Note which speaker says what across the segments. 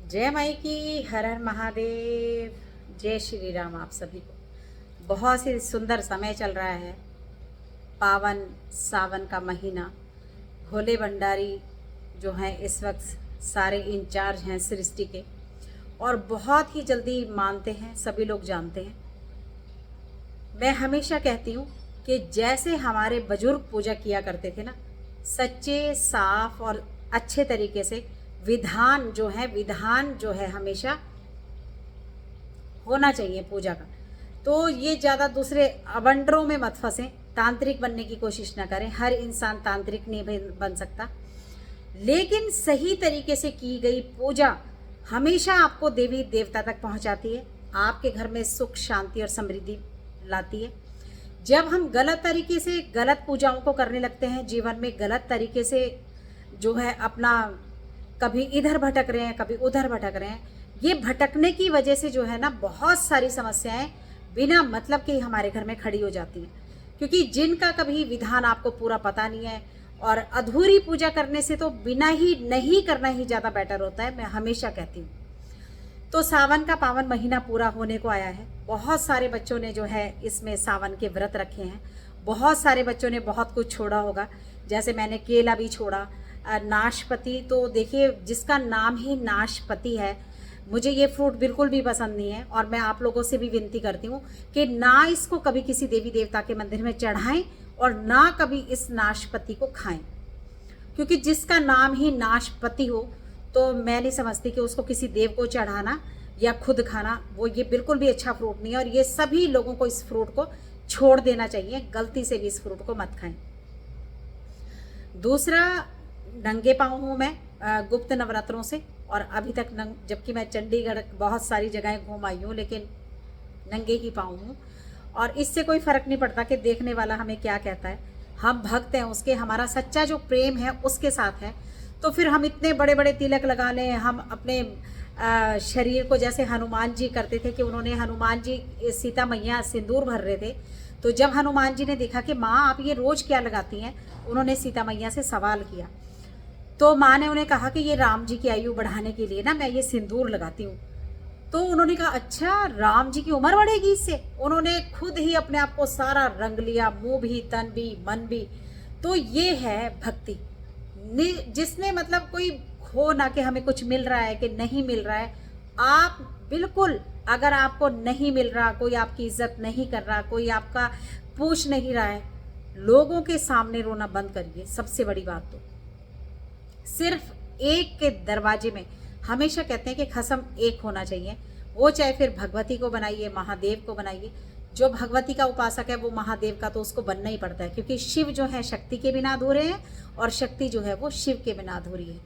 Speaker 1: जय माई की, हर हर महादेव, जय श्री राम। आप सभी को बहुत ही सुंदर समय चल रहा है। पावन सावन का महीना। भोले भंडारी जो हैं इस वक्त सारे इंचार्ज हैं सृष्टि के, और बहुत ही जल्दी मानते हैं, सभी लोग जानते हैं। मैं हमेशा कहती हूँ कि जैसे हमारे बुजुर्ग पूजा किया करते थे ना, सच्चे साफ और अच्छे तरीके से, विधान जो है हमेशा होना चाहिए पूजा का। तो ये ज़्यादा दूसरे अवंडरों में मत फंसें, तांत्रिक बनने की कोशिश ना करें। हर इंसान तांत्रिक नहीं बन सकता, लेकिन सही तरीके से की गई पूजा हमेशा आपको देवी देवता तक पहुंचाती है, आपके घर में सुख शांति और समृद्धि लाती है। जब हम गलत तरीके से गलत पूजाओं को करने लगते हैं, जीवन में गलत तरीके से जो है अपना कभी इधर भटक रहे हैं, कभी उधर भटक रहे हैं, ये भटकने की वजह से जो है ना बहुत सारी समस्याएं बिना मतलब के ही हमारे घर में खड़ी हो जाती हैं। क्योंकि जिनका कभी विधान आपको पूरा पता नहीं है, और अधूरी पूजा करने से तो बिना ही नहीं करना ही ज़्यादा बेटर होता है, मैं हमेशा कहती हूँ। तो सावन का पावन महीना पूरा होने को आया है। बहुत सारे बच्चों ने जो है इसमें सावन के व्रत रखे हैं। बहुत सारे बच्चों ने बहुत कुछ छोड़ा होगा, जैसे मैंने केला भी छोड़ा, नाशपाती। तो देखिए, जिसका नाम ही नाशपाती है, मुझे ये फ्रूट बिल्कुल भी पसंद नहीं है, और मैं आप लोगों से भी विनती करती हूँ कि ना इसको कभी किसी देवी देवता के मंदिर में चढ़ाएं, और ना कभी इस नाशपाती को खाएं। क्योंकि जिसका नाम ही नाशपाती हो, तो मैं नहीं समझती कि उसको किसी देव को चढ़ाना या खुद खाना, वो ये बिल्कुल भी अच्छा फ्रूट नहीं है। और ये सभी लोगों को इस फ्रूट को छोड़ देना चाहिए, गलती से भी इस फ्रूट को मत खाएं। दूसरा, नंगे पाँव हूँ मैं गुप्त नवरात्रों से, और अभी तक जबकि मैं चंडीगढ़ बहुत सारी जगहें घूम आई हूँ, लेकिन नंगे ही पाँव हूँ। और इससे कोई फ़र्क नहीं पड़ता कि देखने वाला हमें क्या कहता है। हम भक्त हैं उसके, हमारा सच्चा जो प्रेम है उसके साथ है। तो फिर हम इतने बड़े बड़े तिलक लगा लें, हम अपने शरीर को, जैसे हनुमान जी करते थे कि उन्होंने, हनुमान जी सीता मैया सिंदूर भर रहे थे, तो जब हनुमान जी ने देखा कि माँ आप ये रोज़ क्या लगाती हैं, उन्होंने सीता मैया से सवाल किया। तो माँ ने उन्हें कहा कि ये राम जी की आयु बढ़ाने के लिए ना मैं ये सिंदूर लगाती हूँ। तो उन्होंने कहा अच्छा, राम जी की उम्र बढ़ेगी इससे? उन्होंने खुद ही अपने आप को सारा रंग लिया, मुंह भी, तन भी, मन भी। तो ये है भक्ति, जिसने मतलब कोई हो ना कि हमें कुछ मिल रहा है कि नहीं मिल रहा है। आप बिल्कुल, अगर आपको नहीं मिल रहा, कोई आपकी इज्जत नहीं कर रहा, कोई आपका पूछ नहीं रहा है, लोगों के सामने रोना बंद करिए। सबसे बड़ी बात तो सिर्फ एक के दरवाजे में, हमेशा कहते हैं कि खसम एक होना चाहिए। वो चाहे फिर भगवती को बनाइए, महादेव को बनाइए। जो भगवती का उपासक है वो महादेव का तो उसको बनना ही पड़ता है, क्योंकि शिव जो है शक्ति के बिना अधूरे हैं, और शक्ति जो है वो शिव के बिना अधूरी है।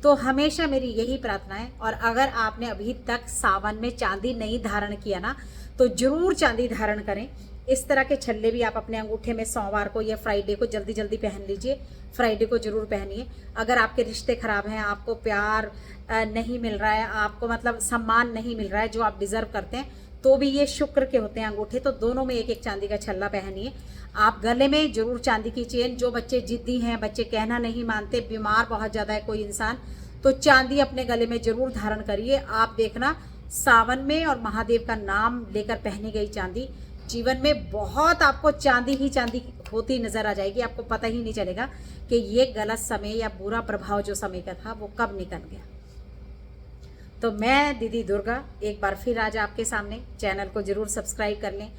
Speaker 1: तो हमेशा मेरी यही प्रार्थना है। और अगर आपने अभी तक सावन में चांदी नहीं धारण किया ना, तो जरूर चांदी धारण करें। इस तरह के छल्ले भी आप अपने अंगूठे में सोमवार को या फ्राइडे को जल्दी जल्दी पहन लीजिए। फ्राइडे को जरूर पहनिए। अगर आपके रिश्ते खराब हैं, आपको प्यार नहीं मिल रहा है, आपको मतलब सम्मान नहीं मिल रहा है जो आप डिजर्व करते हैं, तो भी ये शुक्र के होते हैं अंगूठे, तो दोनों में एक एक चांदी का छल्ला पहनिए। आप गले में जरूर चांदी की चेन। जो बच्चे जिद्दी हैं, बच्चे कहना नहीं मानते, बीमार बहुत ज़्यादा है कोई इंसान, तो चांदी अपने गले में जरूर धारण करिए। आप देखना, सावन में और महादेव का नाम लेकर पहनी गई चांदी जीवन में बहुत आपको चांदी ही चांदी होती नजर आ जाएगी। आपको पता ही नहीं चलेगा कि ये गलत समय या बुरा प्रभाव जो समय का था वो कब निकल गया। तो मैं दीदी दुर्गा एक बार फिर आज आपके सामने, चैनल को जरूर सब्सक्राइब कर लें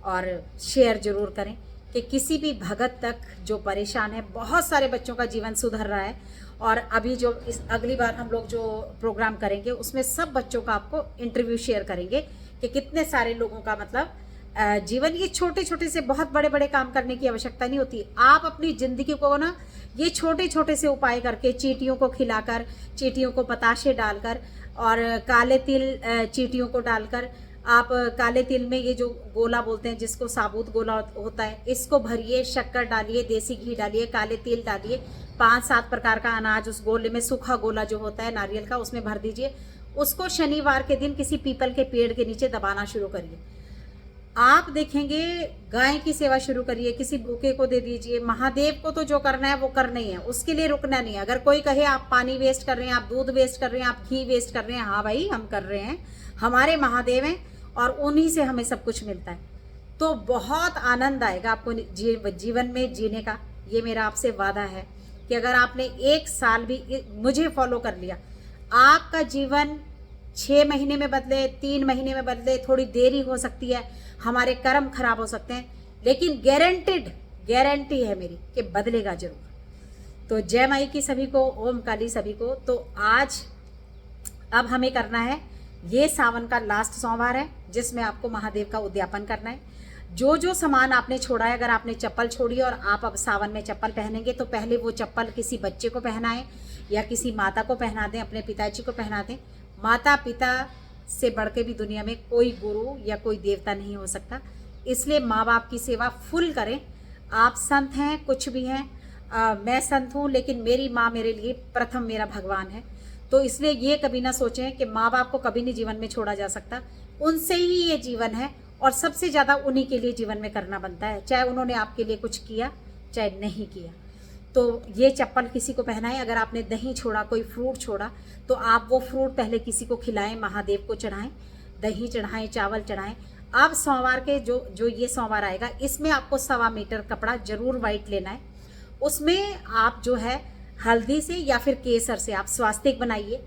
Speaker 1: और शेयर जरूर करें कि किसी भी भगत तक जो परेशान है। बहुत सारे बच्चों का जीवन सुधर रहा है, और अभी जो इस अगली बार हम लोग जो प्रोग्राम करेंगे उसमें सब बच्चों का आपको इंटरव्यू शेयर करेंगे कि कितने सारे लोगों का मतलब जीवन, ये छोटे छोटे से बहुत बड़े बड़े काम करने की आवश्यकता नहीं होती। आप अपनी जिंदगी को ना ये छोटे छोटे से उपाय करके, चींटियों को खिलाकर, चींटियों को बताशे डालकर, और काले तिल चींटियों को डालकर, आप काले तिल में ये जो गोला बोलते हैं जिसको साबुत गोला होता है, इसको भरिए, शक्कर डालिए, देसी घी डालिए, काले तिल डालिए, 5-7 प्रकार का अनाज उस गोले में, सूखा गोला जो होता है नारियल का, उसमें भर दीजिए। उसको शनिवार के दिन किसी पीपल के पेड़ के नीचे दबाना शुरू करिए। आप देखेंगे गाय की सेवा शुरू करिए, किसी भूखे को दे दीजिए। महादेव को तो जो करना है वो करना ही है, उसके लिए रुकना नहीं है। अगर कोई कहे आप पानी वेस्ट कर रहे हैं, आप दूध वेस्ट कर रहे हैं, आप घी वेस्ट कर रहे हैं, हाँ भाई हम कर रहे हैं, हमारे महादेव हैं और उन्हीं से हमें सब कुछ मिलता है। तो बहुत आनंद आएगा आपको जीवन में जीने का। ये मेरा आपसे वादा है कि अगर आपने 1 साल भी मुझे फॉलो कर लिया, आपका जीवन 6 महीने में बदले, 3 महीने में बदले, थोड़ी देरी हो सकती है, हमारे कर्म खराब हो सकते हैं, लेकिन गारंटी है मेरी कि बदलेगा जरूर। तो जय माई की सभी को, ओम काली सभी को। तो आज अब हमें करना है, ये सावन का लास्ट सोमवार है जिसमें आपको महादेव का उद्यापन करना है। जो जो सामान आपने छोड़ा है, अगर आपने चप्पल छोड़ी और आप अब सावन में चप्पल पहनेंगे तो पहले वो चप्पल किसी बच्चे को पहनाएं या किसी माता को पहना दें, अपने पिताजी को पहना दें। माता पिता से बढ़ के भी दुनिया में कोई गुरु या कोई देवता नहीं हो सकता, इसलिए माँ बाप की सेवा फुल करें। आप संत हैं, कुछ भी हैं, मैं संत हूँ, लेकिन मेरी माँ मेरे लिए प्रथम मेरा भगवान है। तो इसलिए ये कभी ना सोचें कि माँ बाप को कभी नहीं जीवन में छोड़ा जा सकता, उनसे ही ये जीवन है और सबसे ज़्यादा उन्हीं के लिए जीवन में करना बनता है, चाहे उन्होंने आपके लिए कुछ किया चाहे नहीं किया। तो ये चप्पल किसी को पहनाएं। अगर आपने दही छोड़ा, कोई फ्रूट छोड़ा, तो आप वो फ्रूट पहले किसी को खिलाएं, महादेव को चढ़ाएं, दही चढ़ाएं, चावल चढ़ाएं। अब सोमवार के जो ये सोमवार आएगा, इसमें आपको 1.25 मीटर कपड़ा जरूर वाइट लेना है। उसमें आप जो है हल्दी से या फिर केसर से आप स्वास्तिक बनाइए,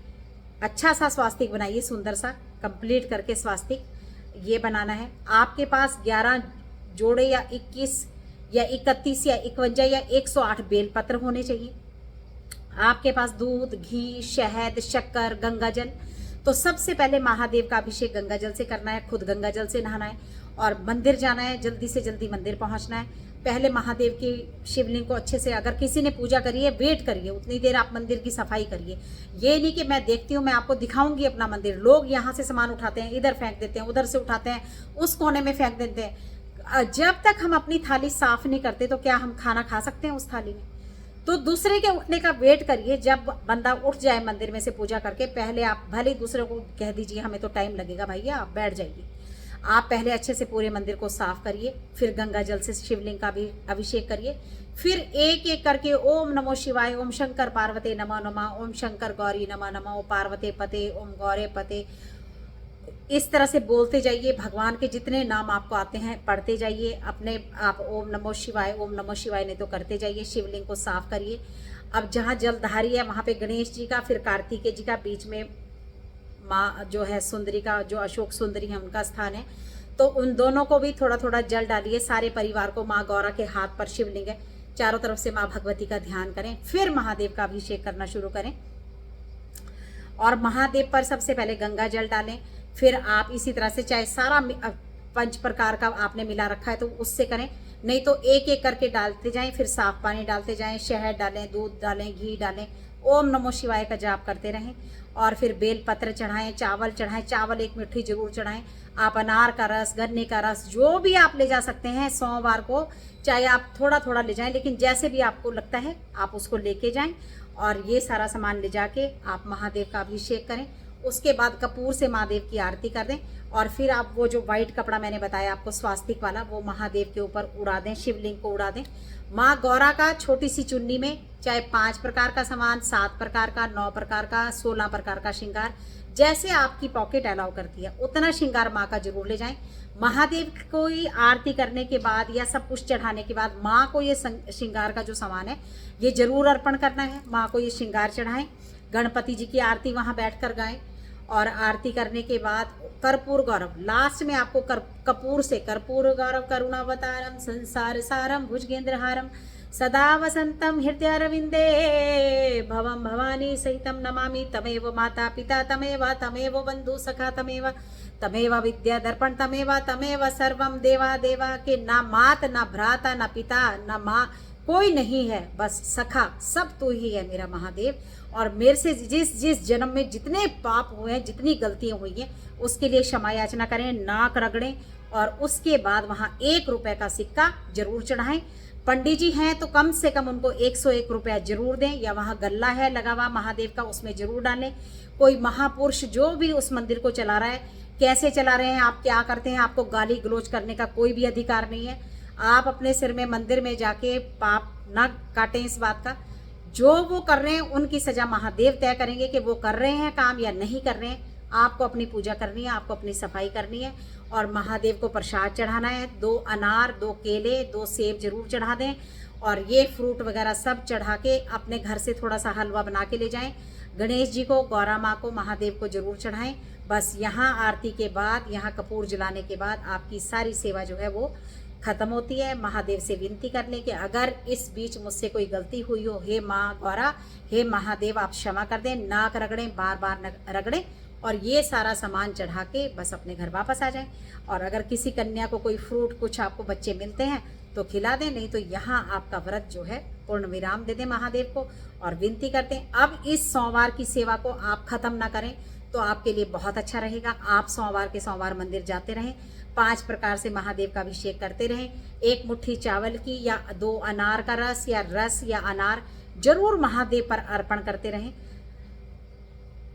Speaker 1: अच्छा सा स्वास्तिक बनाइए, सुंदर सा कंप्लीट करके स्वास्तिक ये बनाना है। आपके पास 11 जोड़े या 21 या 31 या 51 या 108 बेलपत्र होने चाहिए। आपके पास दूध, घी, शहद, शक्कर, गंगा जल। तो सबसे पहले महादेव का अभिषेक गंगा जल से करना है, खुद गंगा जल से नहाना है और मंदिर जाना है, जल्दी से जल्दी मंदिर पहुंचना है। पहले महादेव की शिवलिंग को अच्छे से, अगर किसी ने पूजा करी है, वेट करिए, उतनी देर आप मंदिर की सफाई करिए। ये नहीं कि मैं देखती हूँ, मैं आपको दिखाऊंगी अपना मंदिर। लोग यहाँ से सामान उठाते हैं, इधर फेंक देते हैं, उधर से उठाते हैं, उस कोने में फेंक देते हैं। जब तक हम अपनी थाली साफ नहीं करते तो क्या हम खाना खा सकते हैं उस थाली में? तो दूसरे के उठने का वेट करिए। जब बंदा उठ जाए मंदिर में से पूजा करके, पहले आप भले दूसरे को कह दीजिए हमें तो टाइम लगेगा भैया, आप बैठ जाइए। आप पहले अच्छे से पूरे मंदिर को साफ करिए, फिर गंगा जल से शिवलिंग का भी अभिषेक करिए, फिर एक एक करके ओम नमो शिवाय, ओम शंकर पार्वते नमः नमः, ओम शंकर गौरी नमः नमः, ओम पार्वते पते, ओम गौरे पते, इस तरह से बोलते जाइए। भगवान के जितने नाम आपको आते हैं पढ़ते जाइए। अपने आप ओम नमो शिवाय नहीं तो करते जाइए। शिवलिंग को साफ करिए। अब जहाँ जलधारी है वहाँ पे गणेश जी का, फिर कार्तिकेय जी का, बीच में माँ जो है सुंदरी का, जो अशोक सुंदरी है उनका स्थान है। तो उन दोनों को भी थोड़ा थोड़ा जल डालिए। सारे परिवार को, माँ गौरा के हाथ पर शिवलिंग है, चारों तरफ से माँ भगवती का ध्यान करें, फिर महादेव का अभिषेक करना शुरू करें। और महादेव पर सबसे पहले गंगा जल डालें, फिर आप इसी तरह से चाहे सारा 5 प्रकार का आपने मिला रखा है तो उससे करें, नहीं तो एक एक करके डालते जाएं, फिर साफ पानी डालते जाएं, शहद डालें, दूध डालें, घी डालें, ओम नमो शिवाय का जाप करते रहें। और फिर बेल पत्र चढ़ाएं, चावल चढ़ाएं, चावल 1 मुट्ठी जरूर चढ़ाएं। आप अनार का रस, गन्ने का रस, जो भी आप ले जा सकते हैं सोमवार को, चाहे आप थोड़ा थोड़ा ले जाएं, लेकिन जैसे भी आपको लगता है आप उसको लेके जाएं। और ये सारा सामान ले जाके आप महादेव का अभिषेक करें। उसके बाद कपूर से महादेव की आरती कर दें और फिर आप वो जो वाइट कपड़ा मैंने बताया आपको स्वास्तिक वाला, वो महादेव के ऊपर उड़ा दें, शिवलिंग को उड़ा दें। माँ गौरा का छोटी सी चुन्नी में चाहे 5 प्रकार का सामान, 7 प्रकार का, 9 प्रकार का, 16 प्रकार का श्रृंगार, जैसे आपकी पॉकेट अलाउ करती है उतना श्रृंगार माँ का जरूर ले जाएं। महादेव को आरती करने के बाद या सब कुछ चढ़ाने के बाद माँ को ये श्रृंगार का जो सामान है ये जरूर अर्पण करना है। माँ को ये श्रृंगार चढ़ाएं, गणपति जी की आरती वहाँ बैठ कर गाएं और आरती करने के बाद कर्पूर गौरव, लास्ट में आपको कपूर से कर्पूर गौरव करुणावतारम संसार सारम भुजगेंद्रहारम सदा वसंतम हृदयारविंदे भवम भवानी सहितम नमामि तमेव माता पिता तमेव बंधु सखा तमेव विद्या दर्पण तमेव सर्वम देवा देवा, के ना मात ना भ्राता ना पिता ना माँ कोई नहीं है, बस सखा सब तू ही है मेरा महादेव। और मेरे से जिस जन्म में जितने पाप हुए हैं, जितनी गलतियां हुई हैं, उसके लिए क्षमा याचना करें, नाक रगड़ें और उसके बाद वहाँ 1 रुपए का सिक्का जरूर चढ़ाएं। पंडित जी हैं तो कम से कम उनको 101 रुपया जरूर दें, या वहाँ गल्ला है लगा हुआ महादेव का उसमें जरूर डालें। कोई महापुरुष जो भी उस मंदिर को चला रहा है कैसे चला रहे हैं, आप क्या करते हैं, आपको गाली गलौज करने का कोई भी अधिकार नहीं है। आप अपने सिर में मंदिर में जाके पाप ना काटें इस बात का। जो वो कर रहे हैं उनकी सजा महादेव तय करेंगे कि वो कर रहे हैं काम या नहीं कर रहे हैं। आपको अपनी पूजा करनी है, आपको अपनी सफाई करनी है और महादेव को प्रसाद चढ़ाना है। 2 अनार, 2 केले, 2 सेब जरूर चढ़ा दें और ये फ्रूट वगैरह सब चढ़ा के अपने घर से थोड़ा सा हलवा बना के ले जाएं। गणेश जी को, गौरा माँ को, महादेव को जरूर चढ़ाएं। बस यहाँ आरती के बाद, यहाँ कपूर जलाने के बाद आपकी सारी सेवा जो है वो खत्म होती है। महादेव से विनती कर लें कि अगर इस बीच मुझसे कोई गलती हुई हो, हे माँ गौरा, हे महादेव, आप क्षमा कर दें। नाक रगड़ें, बार बार रगड़ें और ये सारा सामान चढ़ा के बस अपने घर वापस आ जाएं। और अगर किसी कन्या को कोई फ्रूट, कुछ आपको बच्चे मिलते हैं तो खिला दें, नहीं तो यहाँ आपका व्रत जो है पूर्ण विराम दे दें महादेव को और विनती करते हैं। अब इस सोमवार की सेवा को आप खत्म ना करें तो आपके लिए बहुत अच्छा रहेगा। आप सोमवार के सोमवार मंदिर जाते रहें, 5 प्रकार से महादेव का अभिषेक करते रहें। 1 मुट्ठी चावल की या 2 अनार का रस या अनार जरूर महादेव पर अर्पण करते रहें।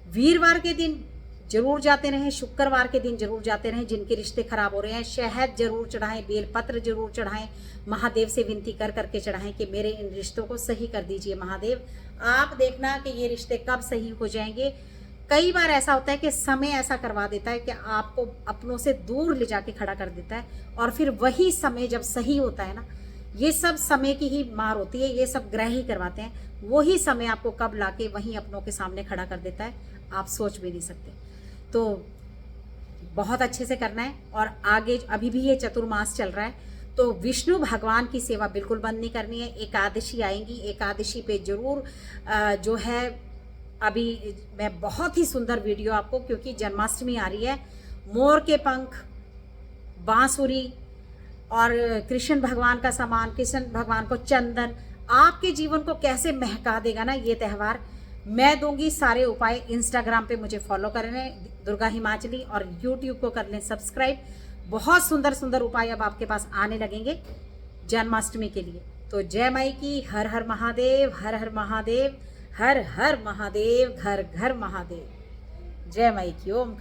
Speaker 1: वीरवार के दिन जरूर जाते रहें, शुक्रवार के दिन जरूर जाते रहें। जिनके रिश्ते खराब हो रहे हैं, शहद जरूर चढ़ाएं, बेलपत्र जरूर चढ़ाएं। महादेव से विनती कर करके चढ़ाएं कि मेरे इन रिश्तों को सही कर दीजिए महादेव। आप देखना कि ये रिश्ते कब सही हो जाएंगे। कई बार ऐसा होता है कि समय ऐसा करवा देता है कि आपको अपनों से दूर ले जाके खड़ा कर देता है और फिर वही समय जब सही होता है ना, ये सब समय की ही मार होती है, ये सब ग्रह ही करवाते हैं। वही समय आपको कब लाके वहीं अपनों के सामने खड़ा कर देता है, आप सोच भी नहीं सकते। तो बहुत अच्छे से करना है। और आगे अभी भी ये चतुर्मास चल रहा है तो विष्णु भगवान की सेवा बिल्कुल बंद नहीं करनी है। एकादशी आएंगी, एकादशी पे जरूर जो है, अभी मैं बहुत ही सुंदर वीडियो आपको, क्योंकि जन्माष्टमी आ रही है, मोर के पंख, बांसुरी और कृष्ण भगवान का सामान, कृष्ण भगवान को चंदन आपके जीवन को कैसे महका देगा ना ये त्यौहार। मैं दूंगी सारे उपाय। इंस्टाग्राम पे मुझे फॉलो कर लें, दुर्गा हिमाचली, और यूट्यूब को कर लें सब्सक्राइब। बहुत सुंदर सुंदर उपाय अब आपके पास आने लगेंगे जन्माष्टमी के लिए। तो जय माई की, हर हर महादेव, हर हर महादेव, हर हर महादेव, घर घर महादेव। जय माई की। ओम।